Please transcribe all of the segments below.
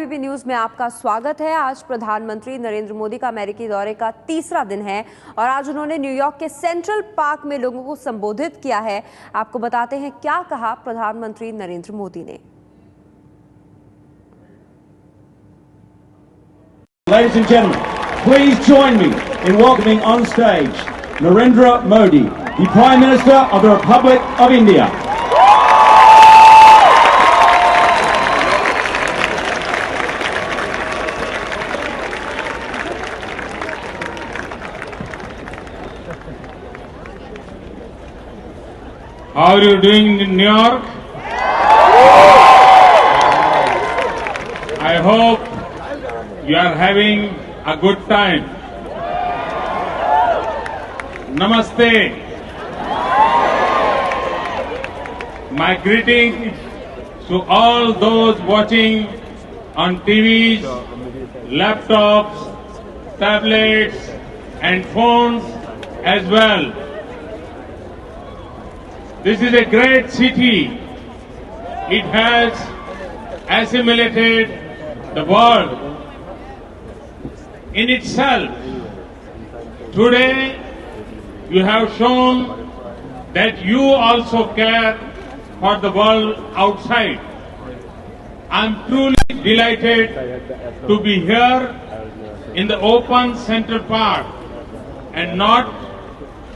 ABP news में आपका स्वागत है। आज प्रधानमंत्री नरेंद्र मोदी का अमेरिकी दौरे का तीसरा दिन है और आज उन्होंने न्यूयॉर्क के सेंट्रल पार्क में लोगों को संबोधित किया है। आपको बताते हैं क्या कहा प्रधानमंत्री नरेंद्र मोदी ने। Ladies and gentlemen, please join me in welcoming on stage Narendra Modi, the Prime Minister of the Republic of India. How are you doing in New York? I hope you are having a good time. Namaste. My greeting to all those watching on TVs, laptops, tablets and phones as well. This is a great city. It has assimilated the world in itself. Today, you have shown that you also care for the world outside. I'm truly delighted to be here in the open Central Park and not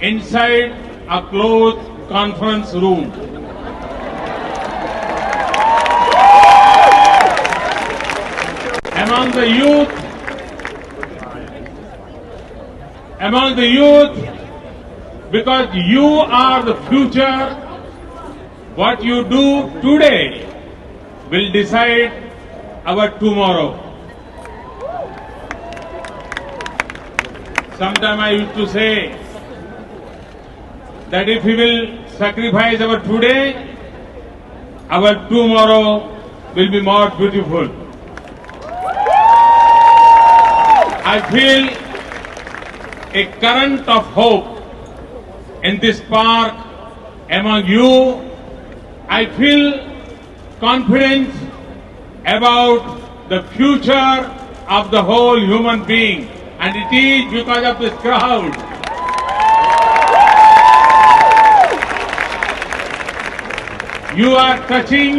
inside a closed conference room. Among the youth, because you are the future, what you do today will decide our tomorrow. Sometime I used to say that if we will sacrifice our today, our tomorrow will be more beautiful. I feel a current of hope in this park among you. I feel confident about the future of the whole human being, and it is because of this crowd. You are touching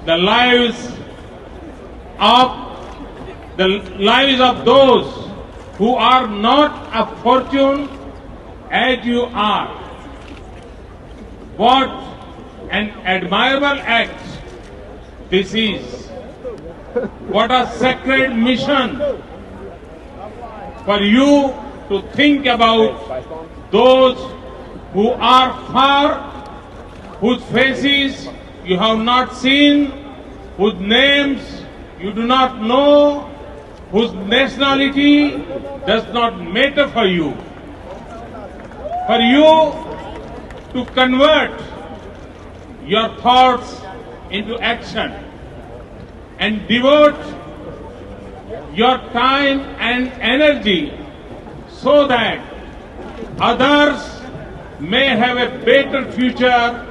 the lives of those who are not of fortune as you are. What an admirable act this is. What a sacred mission for you to think about those who are far, whose faces you have not seen, whose names you do not know, whose nationality does not matter for you. For you to convert your thoughts into action and devote your time and energy so that others may have a better future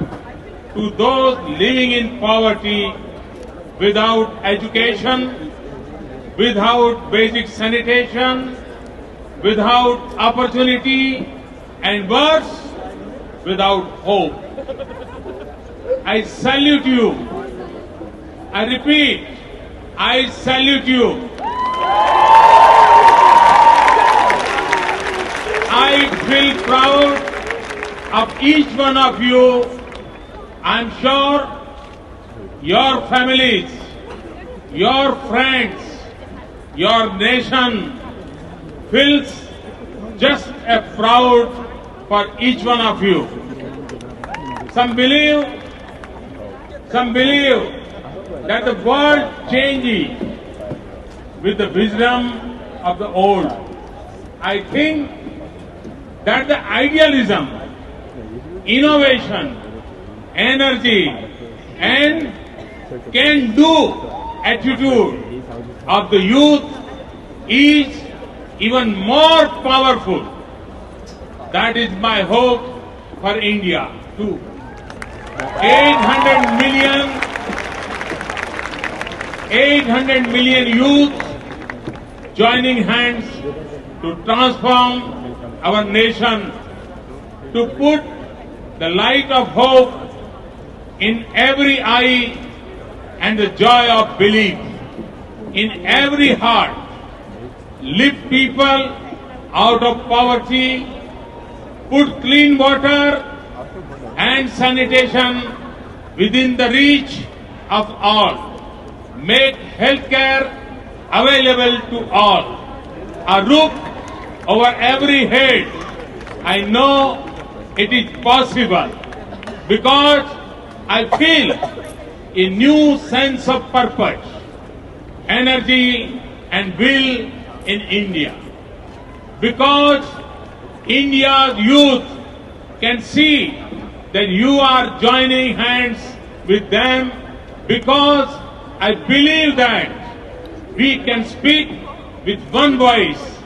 to those living in poverty, without education, without basic sanitation, without opportunity, and worse, without hope. I salute you. I repeat, I salute you. I feel proud of each one of you. I'm sure your families, your friends, your nation feels just as proud for each one of you. Some believe that the world changes with the wisdom of the old. I think that the idealism, innovation, energy and can-do attitude of the youth is even more powerful. That is my hope for India too. 800 million 800 million youth joining hands to transform our nation, to put the light of hope in every eye and the joy of belief in every heart, lift people out of poverty, put clean water and sanitation within the reach of all, make healthcare available to all, a roof over every head. I know it is possible because I feel a new sense of purpose, energy and will in India. Because India's youth can see that you are joining hands with them, because I believe that we can speak with one voice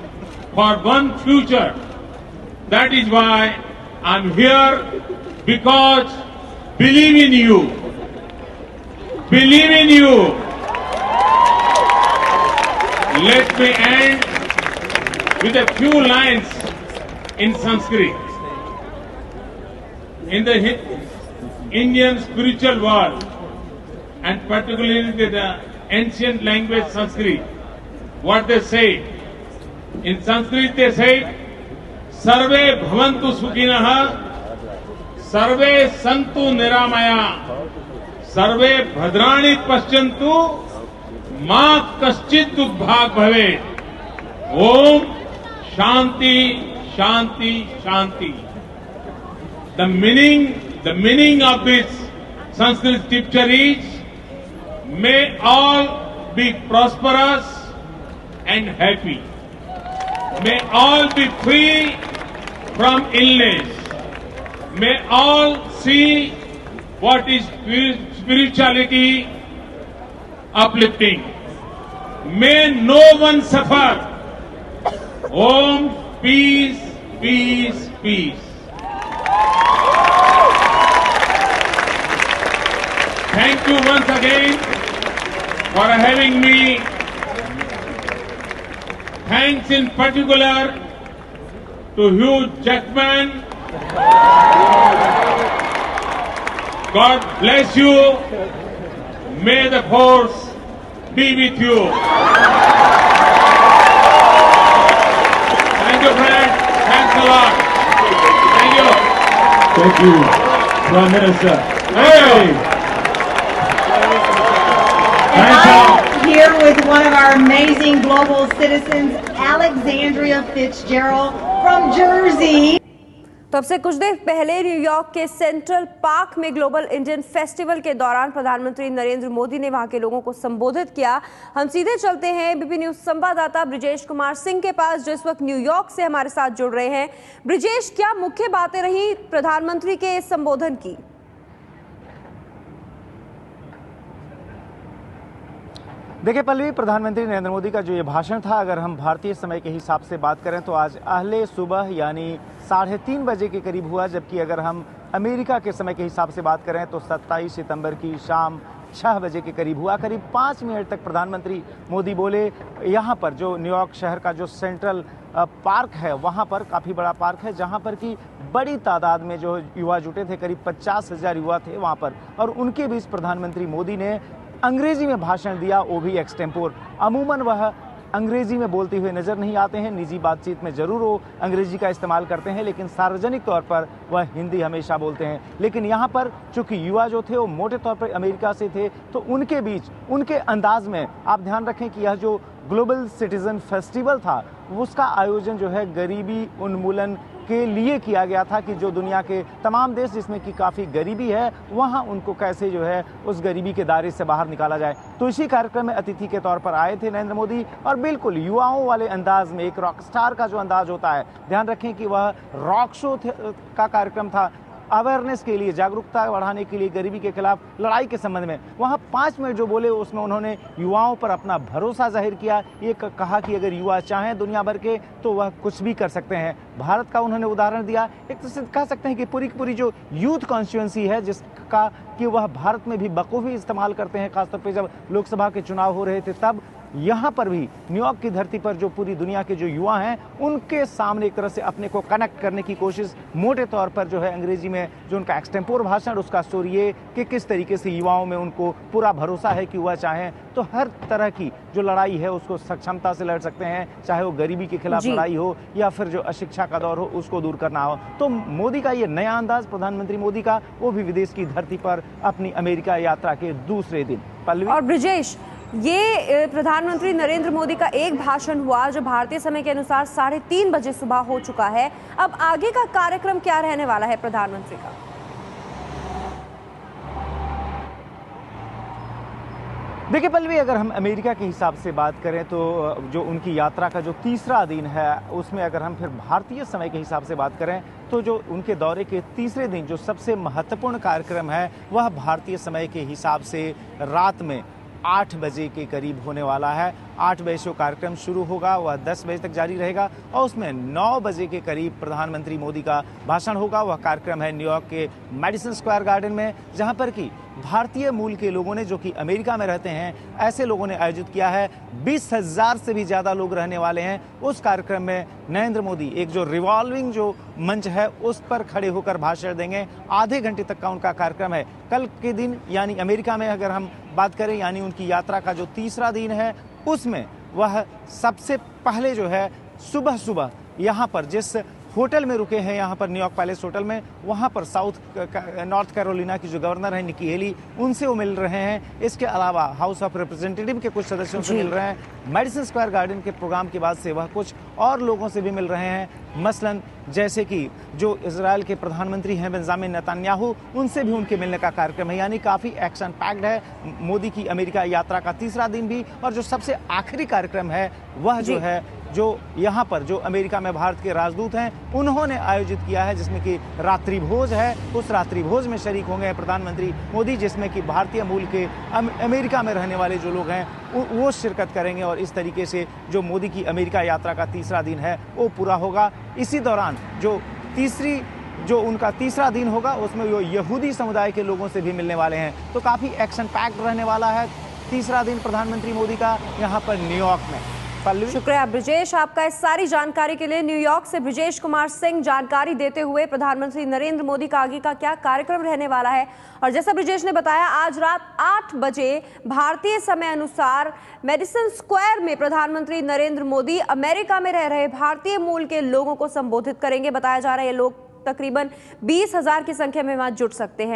for one future. That is why I'm here, because believe in you. Believe in you. Let me end with a few lines in Sanskrit. In the Indian spiritual world, and particularly the ancient language Sanskrit, what they say, in Sanskrit they say, Sarve bhavantu sukhinah, Sarve santu niramaya, Sarve bhadrani paschyantu, Ma kaschit dudbhag bhave. Om Shanti, Shanti, Shanti. The meaning of this Sanskrit scripture is, may all be prosperous and happy. May all be free from illness. May all see what is spirituality uplifting. May no one suffer. Om, peace, peace, peace. Thank you once again for having me. Thanks in particular to Hugh Jackman. God bless you. May the force be with you. Thank you, friends. Thanks a lot. Thank you. Thank you, Prime Minister. Hey. And I'm here with one of our amazing global citizens, Alexandria Fitzgerald from Jersey. तो अब से कुछ देर पहले New York के central park में global Indian festival के दौरान प्रधानमंत्री नरेंद्र मोदी ने वहां के लोगों को संबोधित किया। हम सीधे चलते हैं एबीपी न्यूज संवाददाता ब्रिजेश कुमार सिंह के पास, जो इस वक्त न्यूयॉर्क से हमारे साथ जुड़ रहे हैं। ब्रिजेश, क्या मुख्य बातें रही प्रधानमंत्री के संबोधन की? देखिए पल्लवी, प्रधानमंत्री नरेंद्र मोदी का जो ये भाषण था, अगर हम भारतीय समय के हिसाब से बात करें तो आज अहले सुबह यानी 3:30 बजे के करीब हुआ, जबकि अगर हम अमेरिका के समय के हिसाब से बात करें तो 27 सितंबर की शाम 6 बजे के करीब हुआ। करीब 5 मिनट तक प्रधानमंत्री मोदी बोले। यहाँ पर जो न्यूयॉर्क शहर का जो सेंट्रल पार्क है, वहाँ पर काफ़ी बड़ा पार्क है, जहाँ पर कि बड़ी तादाद में जो युवा जुटे थे, करीब 50,000 युवा थे वहाँ पर, और उनके बीच प्रधानमंत्री मोदी ने अंग्रेजी में भाषण दिया, वो भी एक्सटेम्पोर। अमूमन वह अंग्रेजी में बोलते हुए नजर नहीं आते हैं, निजी बातचीत में जरूर वो अंग्रेजी का इस्तेमाल करते हैं, लेकिन सार्वजनिक तौर पर वह हिंदी हमेशा बोलते हैं। लेकिन यहाँ पर चूंकि युवा जो थे वो मोटे तौर पर अमेरिका से थे, तो उनके बीच उनके अंदाज में आप ध्यान रखें कि यह जो ग्लोबल सिटीजन फेस्टिवल था, उसका आयोजन जो है गरीबी उन्मूलन के लिए किया गया था, कि जो दुनिया के तमाम देश जिसमें कि काफ़ी गरीबी है, वहाँ उनको कैसे जो है उस गरीबी के दायरे से बाहर निकाला जाए। तो इसी कार्यक्रम में अतिथि के तौर पर आए थे नरेंद्र मोदी, और बिल्कुल युवाओं वाले अंदाज में, एक रॉक स्टार का जो अंदाज होता है, ध्यान रखें कि वह रॉक शो का कार्यक्रम था। अवेयरनेस के लिए, जागरूकता बढ़ाने के लिए, गरीबी के खिलाफ लड़ाई के संबंध में। वहाँ 5 मिनट जो बोले उसमें उन्होंने युवाओं पर अपना भरोसा जाहिर किया। ये कहा कि अगर युवा चाहें दुनिया भर के तो वह कुछ भी कर सकते हैं। भारत का उन्होंने उदाहरण दिया। एक तो कह सकते हैं कि पूरी की पूरी जो यूथ कॉन्स्टिट्यूएंसी है जिसका कि वह भारत में भी बखूबी इस्तेमाल करते हैं, खासतौर पे जब लोकसभा के चुनाव हो रहे थे तब यहाँ पर भी न्यूयॉर्क की धरती पर जो पूरी दुनिया के जो युवा हैं उनके सामने एक तरह से अपने को कनेक्ट करने की कोशिश मोटे तौर पर जो है अंग्रेजी में जो उनका एक्सटेम्पोर भाषण, उसका स्टोरी ये कि किस तरीके से युवाओं में उनको पूरा भरोसा है कि वह चाहें तो हर तरह की जो लड़ाई है उसको सक्षमता से लड़ सकते हैं, चाहे वो गरीबी के खिलाफ लड़ाई हो या फिर जो अशिक्षा का दौर हो उसको दूर करना हो। तो मोदी का ये नया अंदाज, प्रधानमंत्री मोदी का, वो भी विदेश की धरती पर अपनी अमेरिका यात्रा के दूसरे दिन। पल्लवी और ब्रिजेश, ये प्रधानमंत्री नरेंद्र मोदी का एक भाषण हुआ जो भारतीय समय के अनुसार 3:30 बजे सुबह हो चुका है। अब आगे का कार्यक्रम क्या रहने वाला है प्रधानमंत्री का? देखिए पल्लवी, अगर हम अमेरिका के हिसाब से बात करें तो जो उनकी यात्रा का जो तीसरा दिन है उसमें अगर हम फिर भारतीय समय के हिसाब से बात करें तो जो उनके दौरे के तीसरे दिन जो सबसे महत्वपूर्ण कार्यक्रम है वह भारतीय समय के हिसाब से रात में 8 बजे के करीब होने वाला है। 8 बजे से कार्यक्रम शुरू होगा, वह 10 बजे तक जारी रहेगा और उसमें 9 बजे के करीब प्रधानमंत्री मोदी का भाषण होगा। वह कार्यक्रम है न्यूयॉर्क के मेडिसन स्क्वायर गार्डन में, जहां पर कि भारतीय मूल के लोगों ने, जो कि अमेरिका में रहते हैं, ऐसे लोगों ने आयोजित किया है। 20,000 से भी ज़्यादा लोग रहने वाले हैं उस कार्यक्रम में। नरेंद्र मोदी एक जो रिवॉल्विंग जो मंच है उस पर खड़े होकर भाषण देंगे। आधे घंटे तक का उनका कार्यक्रम है। कल के दिन यानी अमेरिका में अगर हम बात करें, यानी उनकी यात्रा का जो तीसरा दिन है उसमें वह सबसे पहले जो है सुबह सुबह यहाँ पर जिस होटल में रुके हैं, यहाँ पर न्यूयॉर्क पैलेस होटल में, वहाँ पर नॉर्थ कैरोलिना की जो गवर्नर है निकी हेली, उनसे वो मिल रहे हैं। इसके अलावा हाउस ऑफ रिप्रेजेंटेटिव के कुछ सदस्यों से मिल रहे हैं। मेडिसन स्क्वायर गार्डन के प्रोग्राम के बाद से वह कुछ और लोगों से भी मिल रहे हैं, मसलन जैसे कि जो इजराइल के प्रधानमंत्री हैं बेंजामिन नेतन्याहू, उनसे भी उनके मिलने का कार्यक्रम है। यानी काफ़ी एक्शन पैक्ड है मोदी की अमेरिका यात्रा का तीसरा दिन भी। और जो सबसे आखिरी कार्यक्रम है वह जो है जो यहाँ पर जो अमेरिका में भारत के राजदूत हैं उन्होंने आयोजित किया है, जिसमें कि रात्रि भोज है। उस रात्रि भोज में शरीक होंगे प्रधानमंत्री मोदी, जिसमें कि भारतीय मूल के अमेरिका में रहने वाले जो लोग हैं वो शिरकत करेंगे। और इस तरीके से जो मोदी की अमेरिका यात्रा का तीसरा दिन है वो पूरा होगा। इसी दौरान जो उनका तीसरा दिन होगा उसमें वो यहूदी समुदाय के लोगों से भी मिलने वाले हैं। तो काफ़ी एक्शन पैक्ड रहने वाला है तीसरा दिन प्रधानमंत्री मोदी का यहाँ पर न्यूयॉर्क में। शुक्रिया ब्रिजेश आपका इस सारी जानकारी के लिए। न्यूयॉर्क से ब्रिजेश कुमार सिंह जानकारी देते हुए प्रधानमंत्री नरेंद्र मोदी का आगे का क्या कार्यक्रम रहने वाला है। और जैसा ब्रिजेश ने बताया, आज रात 8 बजे भारतीय समय अनुसार मेडिसन स्क्वायर में प्रधानमंत्री नरेंद्र मोदी अमेरिका में रह रहे भारतीय मूल के लोगों को संबोधित करेंगे। बताया जा रहा है ये लोग तकरीबन 20,000 की संख्या में वहां जुट सकते हैं।